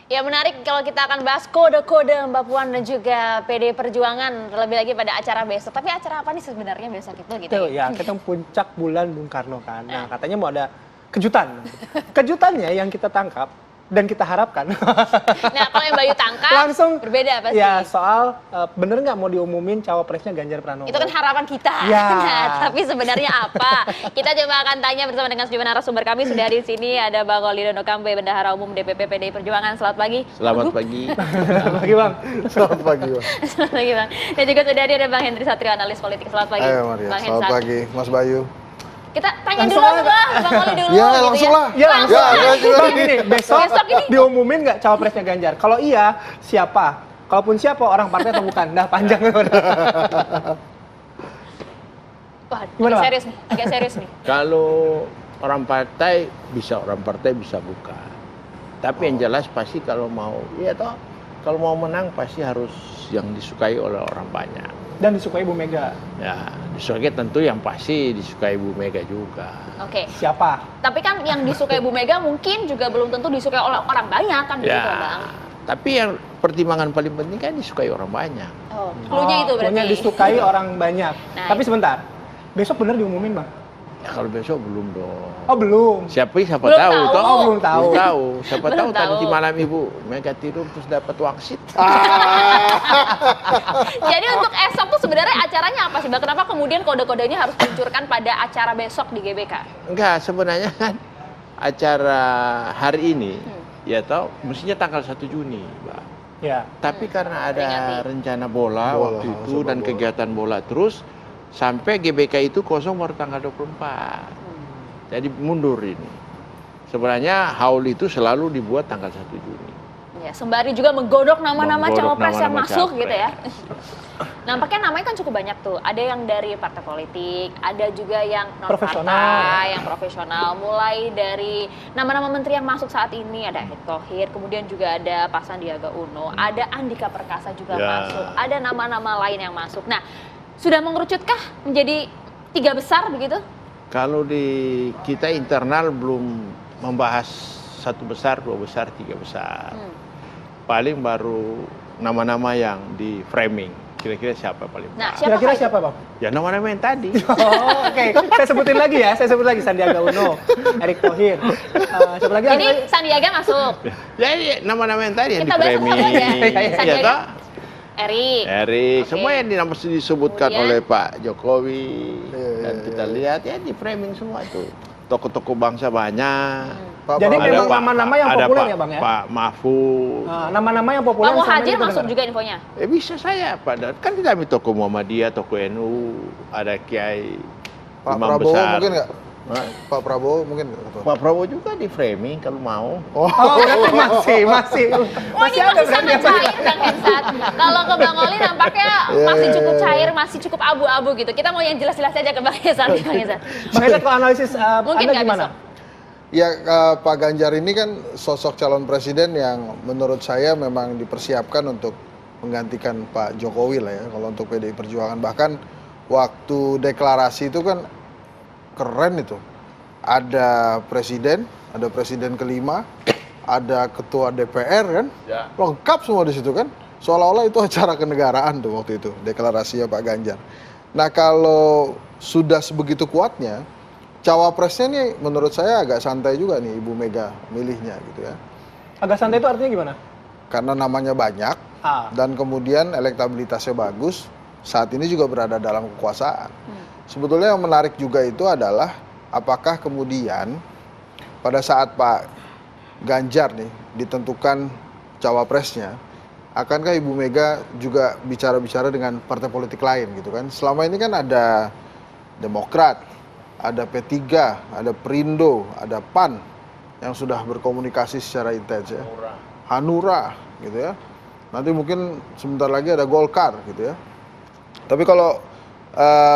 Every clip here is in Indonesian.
Ya menarik kalau kita akan bahas kode-kode Mbak Puan dan juga PD Perjuangan terlebih lagi pada acara besok. Tapi acara apa nih sebenarnya besok itu gitu ya? Kita puncak bulan Bung Karno kan. Nah katanya mau ada kejutan. Kejutannya yang kita tangkap dan kita harapkan. Nah kalau yang Bayu tangkap langsung berbeda pasti. Ya soal bener nggak mau diumumin cawapresnya Ganjar Pranowo. Itu kan harapan kita. Ya. Nah, tapi sebenarnya apa? Kita coba akan tanya bersama dengan sejumlah narasumber kami. Sudah di sini ada Bang Oli Dono Kampe, Bendahara Umum DPP PDI Perjuangan. Selamat pagi. Selamat pagi. Selamat pagi Bang. Selamat pagi Bang. Selamat pagi Bang. Dan juga sudah ada Bang Hendri Satrio, analis politik. Selamat pagi. Ayo Maria. Bang Selamat pagi Mas Bayu. Kita tanya dulu lah Bang Oli dulu. Ya gitu langsung lah. Ya langsung. Bang, gini, besok ini diumumin nggak cawapresnya Ganjar? Kalau iya, siapa? Kalaupun siapa, orang partai atau bukan? Dah panjang. Wah, Gimana, agak serius nih, agak serius nih. Kalau orang partai bisa buka. Tapi yang jelas pasti kalau mau, ya toh, kalau mau menang pasti harus yang disukai oleh orang banyak. Dan disukai Bu Mega. Ya, disukai tentu yang pasti disukai Bu Mega juga. Oke. Siapa? Tapi kan yang disukai Bu Mega mungkin juga belum tentu disukai oleh orang banyak kan begitu Bang. Tapi yang pertimbangan paling penting kan disukai orang banyak. Oh, cluenya itu berarti. Cluenya disukai orang banyak. Nah, Tapi sebentar, besok bener diumumin Bang? Ya kalau besok belum dong. Oh belum. Siapa Belum tahu tahu. toh? Oh, belum tahu. Belum tahu. Siapa Belum tahu tahu. nanti malam Ibu Mega tidur terus dapat wangsit. Jadi untuk esok tuh sebenarnya acaranya apa sih Bang? Kenapa kemudian kode-kodenya harus diluncurkan pada acara besok di GBK? Enggak, sebenarnya kan acara hari ini ya toh mestinya tanggal 1 Juni, Mbak. Ya. Tapi karena ada Peringati. rencana bola waktu itu dan kegiatan bola terus sampai GBK itu kosong baru tanggal 24. Jadi mundur ini. Sebenarnya haul itu selalu dibuat tanggal 1 Juni. Ya, sembari juga menggodok nama-nama Menggodok cawapres yang nama-nama masuk capres. gitu ya. Nampaknya namanya kan cukup banyak tuh. Ada yang dari partai politik, ada juga yang non Profesional. partai, yang profesional. Mulai dari nama-nama menteri yang masuk saat ini ada Erick Thohir, kemudian juga ada Pak Sandiaga Uno, ada Andika Perkasa juga Ya. masuk, ada nama-nama lain yang masuk. Nah, sudah mengerucutkah menjadi 3 besar begitu? Kalau di kita internal belum membahas 1 besar, 2 besar, 3 besar. Paling baru nama-nama yang di framing. Kira-kira siapa paling Nah, pas? siapa Kira-kira Pak? siapa Bang? Ya nama-nama yang tadi. Oh, oke. Saya sebutin lagi ya. Saya sebut lagi Sandiaga Uno, Erick Thohir. Siapa lagi? Jadi Sandiaga masuk, Ya, nama-nama yang tadi yang di Kita bahas framing. satu-satu aja. Ya Sandiaga. toh? Erick. Erik, Oke. semua yang disebutkan Kemudian? oleh Pak Jokowi dan Iya. kita lihat ya di framing semua itu. Tokoh-tokoh bangsa banyak. Pak Jadi Prabowo. memang nama-nama yang ada populer Pak- ya Bang ya? Pak Mahfud. Nama-nama yang populer. Pak selama ini Muhajir kita masuk dengar. juga infonya. Bisa saya pada kan kita ambil tokoh Muhammadiyah, tokoh NU, ada Kiai Pak Imam Prabowo besar. mungkin nggak? Hah? Pak Prabowo mungkin nggak? Ketua? Pak Prabowo juga di framing kalau mau. Oh, berarti masih Oh, ini ada masih berarti sangat ya, Bang? cair Bang Hensat. Kalau ke Bang Oli nampaknya masih cukup cair, masih cukup abu-abu gitu. Kita mau yang jelas-jelas aja ke Bang Hensat. Bang Hensat. Bang Hensat, kalau analisis Mungkin Anda nggak gimana? besok. Ya Pak Ganjar ini kan sosok calon presiden yang menurut saya memang dipersiapkan untuk menggantikan Pak Jokowi lah ya kalau untuk PDI Perjuangan. Bahkan waktu deklarasi itu kan keren itu. Ada presiden kelima, ada ketua DPR kan, Ya. lengkap semua di situ kan. Seolah-olah itu acara kenegaraan tuh waktu itu deklarasinya Pak Ganjar. Nah kalau sudah sebegitu kuatnya, cawapresnya nih menurut saya agak santai juga nih Ibu Mega milihnya gitu ya. Agak santai itu artinya gimana? Karena namanya banyak dan kemudian elektabilitasnya bagus, saat ini juga berada dalam kekuasaan. Sebetulnya yang menarik juga itu adalah apakah kemudian pada saat Pak Ganjar nih ditentukan cawapresnya, akankah Ibu Mega juga bicara-bicara dengan partai politik lain gitu kan? Selama ini kan ada Demokrat, ada P3, ada Perindo, ada PAN yang sudah berkomunikasi secara intens ya. Hanura gitu ya. Nanti mungkin sebentar lagi ada Golkar gitu ya. Tapi kalau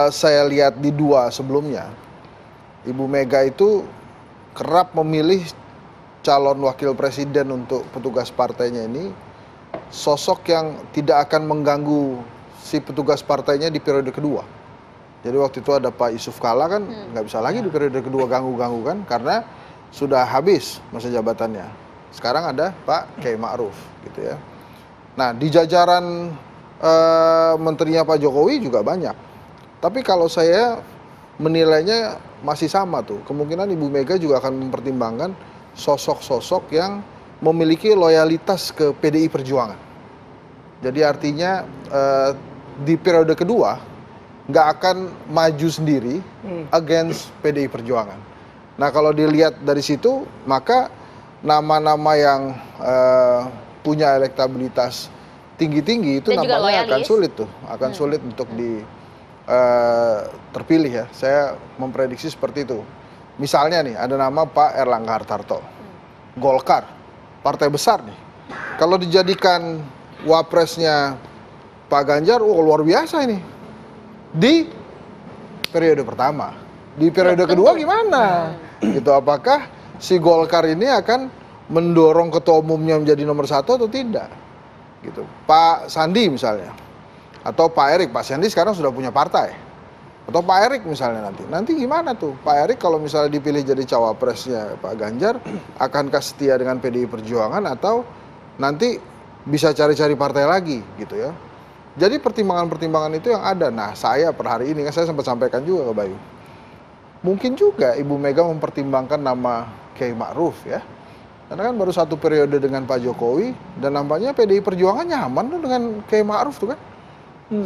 saya lihat di 2 sebelumnya, Ibu Mega itu kerap memilih calon wakil presiden untuk petugas partainya ini sosok yang tidak akan mengganggu si petugas partainya di periode kedua. Jadi waktu itu ada Pak Yusuf Kalla kan nggak bisa lagi di periode kedua ganggu-ganggu kan karena sudah habis masa jabatannya. sekarang ada Pak Kiai Ma'ruf gitu ya. Nah, di jajaran menterinya Pak Jokowi juga banyak. Tapi kalau saya menilainya masih sama tuh. Kemungkinan Ibu Mega juga akan mempertimbangkan sosok-sosok yang memiliki loyalitas ke PDI Perjuangan. Jadi artinya di periode kedua nggak akan maju sendiri against PDI Perjuangan. Nah, kalau dilihat dari situ, maka nama-nama yang punya elektabilitas tinggi-tinggi itu dan nampaknya akan sulit tuh, akan sulit untuk terpilih ya. Saya memprediksi seperti itu. Misalnya nih, ada nama Pak Erlangga Hartarto, Golkar, partai besar nih. Kalau dijadikan wapresnya Pak Ganjar, luar biasa ini. Di periode pertama, di periode kedua gimana? Gitu, apakah si Golkar ini akan mendorong ketua umumnya menjadi nomor 1 atau tidak? Gitu. Pak Sandi misalnya, atau Pak Erik. Pak Sandi sekarang sudah punya partai, atau Pak Erik misalnya nanti gimana tuh Pak Erik kalau misalnya dipilih jadi cawapresnya Pak Ganjar, akankah setia dengan PDI Perjuangan atau nanti bisa cari-cari partai lagi gitu ya. Jadi pertimbangan-pertimbangan itu yang ada. Nah, saya per hari ini kan saya sempat sampaikan juga ke Bayu, mungkin juga Ibu Mega mempertimbangkan nama Kiai Ma'ruf ya. Karena kan baru 1 periode dengan Pak Jokowi, dan nampaknya PDI Perjuangan nyaman tuh dengan Kiai Ma'ruf tuh kan.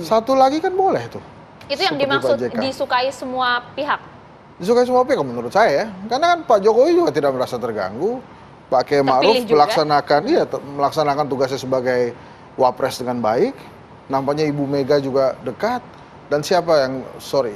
Satu lagi kan boleh tuh. Itu yang dimaksud disukai semua pihak? Disukai semua pihak menurut saya ya. Karena kan Pak Jokowi juga tidak merasa terganggu. Pak Kiai Ma'ruf melaksanakan tugasnya sebagai wapres dengan baik. Nampaknya Ibu Mega juga dekat. Dan siapa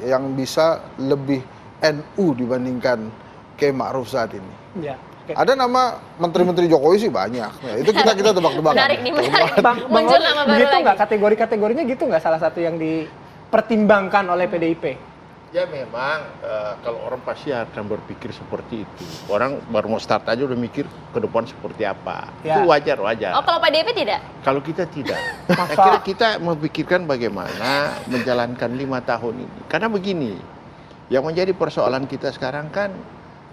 yang bisa lebih NU dibandingkan Kiai Ma'ruf saat ini? Ya. Ada nama menteri-menteri Jokowi sih banyak. Ya, itu kita tebak-tebakan. Menarik nih, menarik. Muncul nama baru begitu nggak kategori-kategorinya gitu nggak salah satu yang dipertimbangkan oleh PDIP? Ya memang kalau orang pasti akan berpikir seperti itu. Orang baru mau start aja udah mikir ke depan seperti apa. Ya. Itu wajar. Oh, kalau PDIP tidak? Kalau kita tidak. Akhirnya kita memikirkan bagaimana menjalankan 5 tahun ini. Karena begini, yang menjadi persoalan kita sekarang kan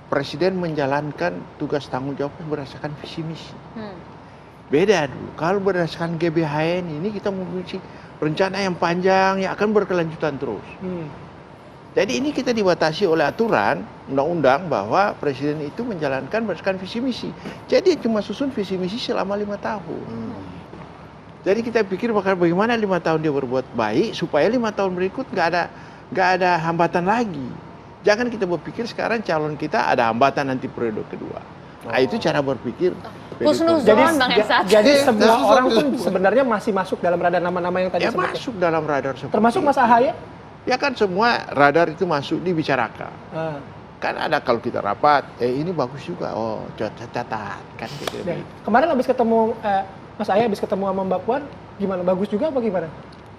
Presiden menjalankan tugas tanggung jawabnya berdasarkan visi misi. Beda dulu. Kalau berdasarkan GBHN ini kita memiliki rencana yang panjang yang akan berkelanjutan terus. Jadi ini kita dibatasi oleh aturan undang-undang bahwa Presiden itu menjalankan berdasarkan visi misi. Jadi cuma susun visi misi selama 5 tahun. Jadi kita pikir bagaimana 5 tahun dia berbuat baik supaya 5 tahun berikut nggak ada hambatan lagi. Jangan kita berpikir sekarang calon kita ada hambatan nanti periode kedua. Nah, itu cara berpikir. Jadi semua orang pun sebenarnya masih masuk dalam radar nama-nama yang tadi disebutkan. Masuk dalam radar seperti termasuk Mas Ahaye? Ya kan semua radar itu masuk dibicarakan. Kan ada kalau kita rapat, ini bagus juga. Oh, catat kan gitu. Kemarin habis ketemu Mas Ahaye habis ketemu sama Mbak Puan, gimana? Bagus juga apa gimana?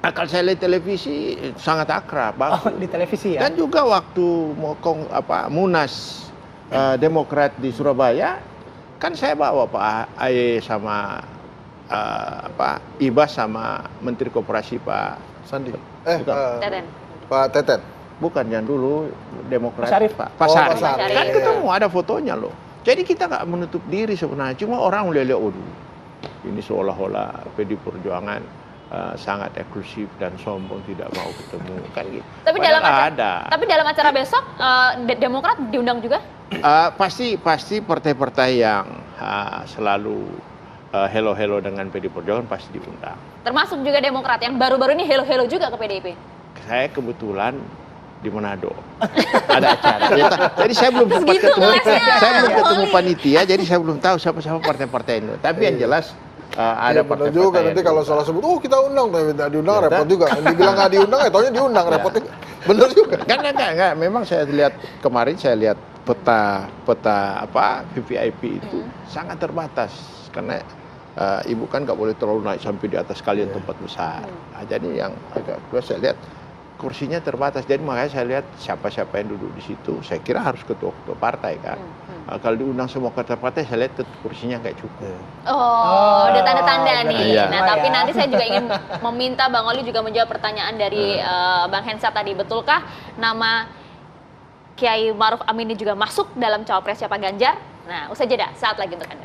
Kalau saya lihat televisi sangat akrab, bagus. Oh, di televisi ya. Dan juga waktu Munas Demokrat di Surabaya, kan saya bawa Pak Aye sama Ibas sama Menteri Koperasi Pak Sandi. Teten. Pak Teten. Bukan yang dulu Demokrat. Pak Sarif. Kan ketemu ada fotonya loh. Jadi kita nggak menutup diri sebenarnya. Cuma orang lihat ini seolah-olah PDI Perjuangan sangat eksklusif dan sombong tidak mau ketemu kan gitu. Tapi dalam acara besok Demokrat diundang juga? Pasti partai-partai yang selalu hello dengan PDI Perjuangan pasti diundang. Termasuk juga Demokrat yang baru-baru ini hello juga ke PDIP. Saya kebetulan di Manado ada acara. Jadi saya belum sempat ketemu panitia, jadi saya belum tahu siapa partai-partai itu. Tapi yang jelas ada partai juga nanti kalau salah sebut, kita undang, tapi tidak diundang repot juga. Dibilang nggak diundang, taunya diundang, repot juga. Bener juga. Enggak. Memang saya lihat kemarin peta VVIP itu sangat terbatas karena ibu kan nggak boleh terlalu naik sampai di atas kalian tempat besar. Nah, jadi yang agak keluar saya lihat kursinya terbatas. Jadi makanya saya lihat siapa-siapa yang duduk di situ. Saya kira harus ketua-ketua partai kan. Kalau diundang semua ketua partai, saya lihat kursinya nggak cukup. Oh, udah tanda-tanda nih. Iya. Nah, tapi nanti saya juga ingin meminta Bang Oli juga menjawab pertanyaan dari Bang Hensat tadi. Betulkah nama Kiai Ma'ruf Amin ini juga masuk dalam cawapresnya Pak Ganjar? Nah, usai jeda, saat lagi untuk Anda.